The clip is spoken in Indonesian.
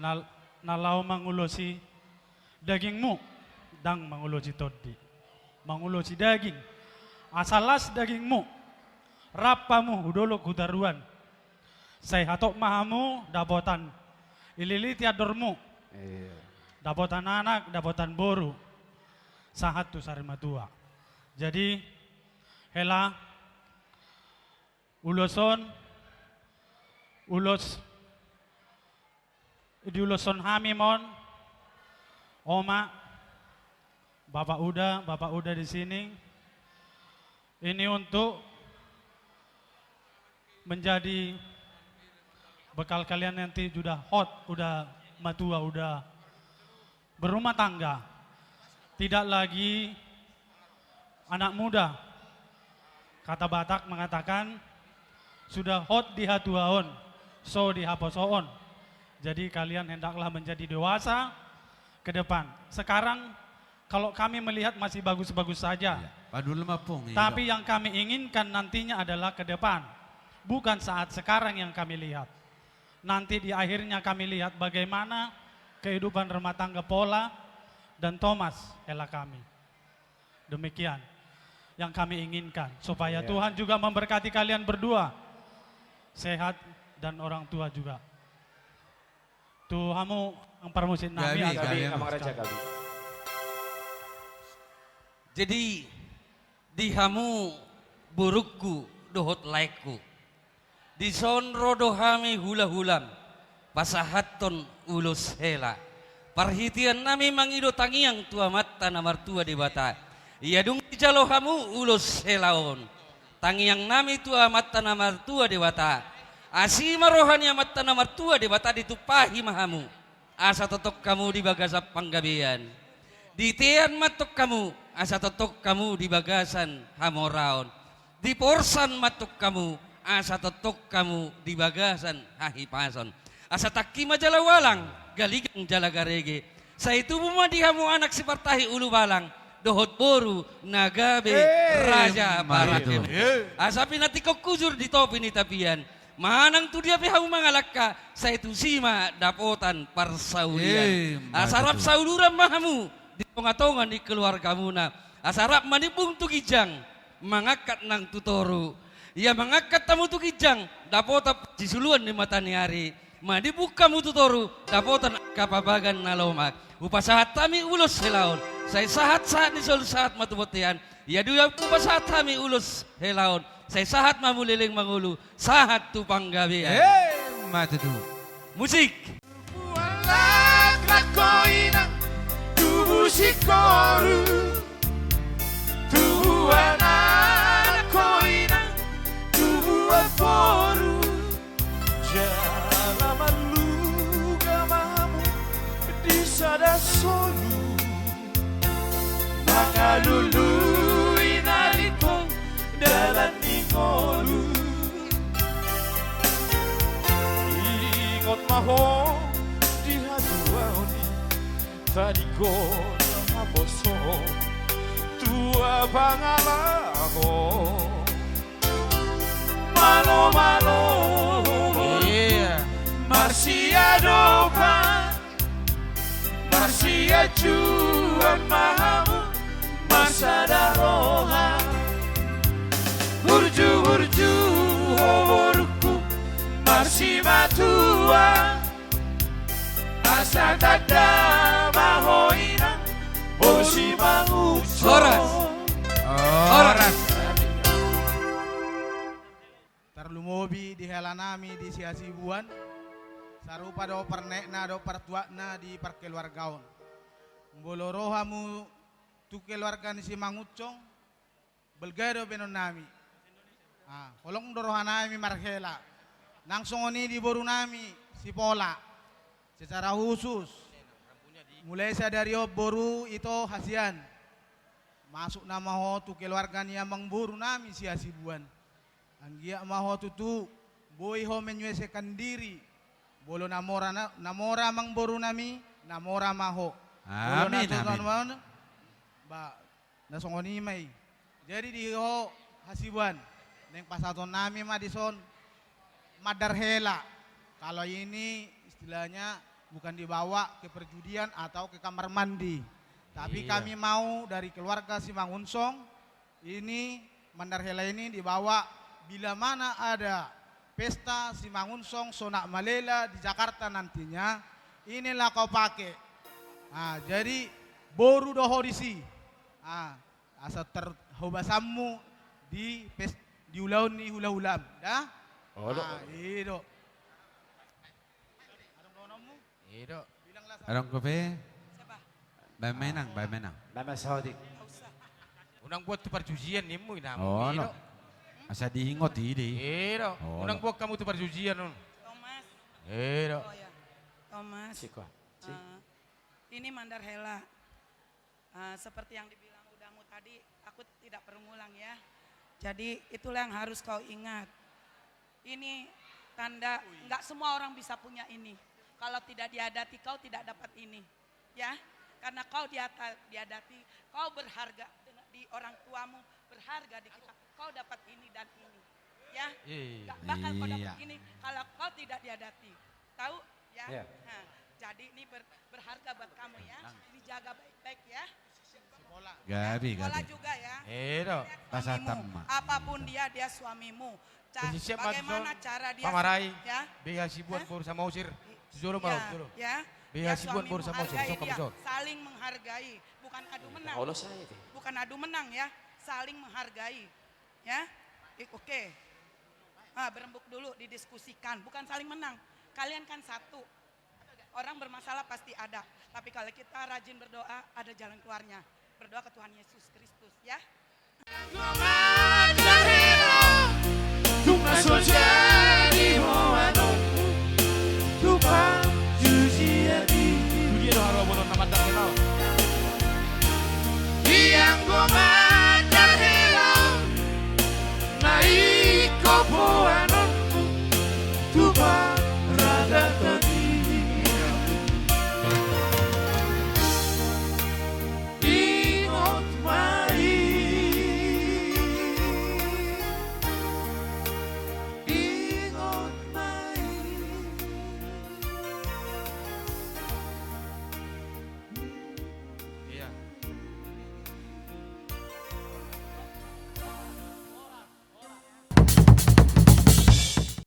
Nal, nalau mangulosi dagingmu, dang mangulosi todi. Mangulosi daging, asalas dagingmu, rapamu udolo kudaruan. Saya hatok mahamu dapotan, ililiti adormu, Iya. dapotan anak, dapotan boru. Sahat tu sarimatua. Jadi, hela uloson, ulos di uloson hamimon, oma, bapak udah di sini. Ini untuk menjadi bekal kalian nanti sudah hot, udah matua, udah berumah tangga. Tidak lagi anak muda. Kata Batak mengatakan sudah hot di hatuaon, so di haposoon. Jadi kalian hendaklah menjadi dewasa ke depan. Sekarang kalau kami melihat masih bagus-bagus saja. Padul mapung. Tapi yang kami inginkan nantinya adalah ke depan. Bukan saat sekarang yang kami lihat. Nanti di akhirnya kami lihat bagaimana kehidupan rumah tangga Pola dan Thomas hela kami. Demikian yang kami inginkan. Supaya Tuhan juga memberkati kalian berdua. Sehat dan orang tua juga. Tuhamu ang parmusin nami. Gabi, Amang Raja Gabi. Jadi dihamu burukku dohot laikku. Di sonro dohami hula-hulam pasahaton ulus hela. Parhitian nami mangido tangiang tua mata namar tua di bata. Ia dung jalo hamu ulus helaon. Tangiang nami tua mata namar tua di bata. Asima rohani mata namar tua di bata ditupahi mahamu. Asa totok kamu di bagasap panggabian. Di tian matok kamu, asa totok kamu di bagasan hamoraon. Di porsan matok kamu, asa totok kamu di bagasan hahipason. Asa takki majala walang, galigang jala garege. Sa itu bumadihamu anak si partahi ulu balang. Dohot boru, nagabe, raja parakem. Asa pinatikok kuzur di topi ni tapian. Manang tu dia pihamu mangalakka, sa itu sima dapotan parsaulian. Asarap sauluran mahamu, di tonga-tonga di keluargamu na. Asarap manibung tu kijang, mangakat nang tutoru. Ia mengangkat tamu tu kijang, dapotan sisuluan di mata ni hari. Madibuka mu tutoru, dapotan kapabagan nalomak. Upasahat tami ulus helaon. Saya sahat-sahat di sol sahat matubotian. Ia dua upasahat tami ulus helaon. Saya sahat mamuliling mangulu, sahat tu panggabian. Matutu. Musik. Buanglah koinang tubuh si koru. Tubuh koinang tubuh aporu. Jalaman luga mamu di sada solu. Maka lulu inarito dalam ingolu. Ingot maho di haduaoni tadi gona haboso tua pangalaho malo Marsia dopa Marsia juan mahamu masa daroha burju hoborku Marsi matua asa tada mahoina bosi manguco Horas. Tarlumobi di helanami di siasibuan sarupa do pernekna do pertuakna di perkeluargaon bolorohamu tu keluarga ni si mangucong belgado benon nami kolong dorohanami marhela langsung oni di boru nami si Pola secara khusus mulai dari boru itu hasian masuk nama ho tu keluarga ni amang boru nami si asibuan anggia maho tu boy ho menyuesekan diri bolo namora mang boru nami namora maho Amin, amin. Ba nasongoni may jadi di ho hasibuan neng pasaton nami madison madarhela kalau ini istilahnya bukan dibawa ke perjudian atau ke kamar mandi. Tapi Iya. kami mau dari keluarga Simangunsong ini Mandarhela ini dibawa bila mana ada pesta Simangunsong Sonak Malela di Jakarta nantinya, inilah kau pakai. Nah, jadi boru dohodisi. Ah, asa terhobasammu di ulau ni hula-hulam, dah? Oh, dok. Itu. Iya, dok. Arong kopi. Bay menang, bay menang. Nama Saudi. Unang buat tu perjudian ni mu ina. Oh, no. Asa diingot ini. Iya, dok. Oh, Unang no. buat kamu tu perjudian nun. Thomas, Iya, dok. oh ya, Thomas. Siko. Ini Mandarhela. Seperti yang dibilang udamu tadi, aku tidak perlu ngulang ya. Jadi itulah yang harus kau ingat. Ini tanda nggak semua orang bisa punya ini. Kalau tidak diadati kau tidak dapat ini, ya. Karena kau diadati, kau berharga di orang tuamu, berharga di kita. Kau dapat ini dan ini, ya. Iya. Gak bakal kau dapat Iya. ini kalau kau tidak diadati. Tahu, ya? Iya. Nah, jadi ini berharga buat kamu ya. Ini jaga baik-baik ya. Gabi, Sekolah gabi. juga ya. Iya, dok. Lihat Pasal suamimu. tamma. Apapun dia suamimu. Siap, Bagaimana Madison. cara dia Pamarai. ya? Biha sibuan Hah? baru sama usir. Jolo Ya, baru, jolo. ya. Biha Ya, sibuan suamimu baru sama usir. hargai Sok dia. kamu sok. Saling menghargai, bukan adu menang. Bukan adu menang ya, saling menghargai. Ya. Oke. Berembuk dulu didiskusikan, bukan saling menang. Kalian kan satu. Orang bermasalah pasti ada, tapi kalau kita rajin berdoa ada jalan keluarnya. Berdoa ke Tuhan Yesus Kristus ya. Tu me soñas.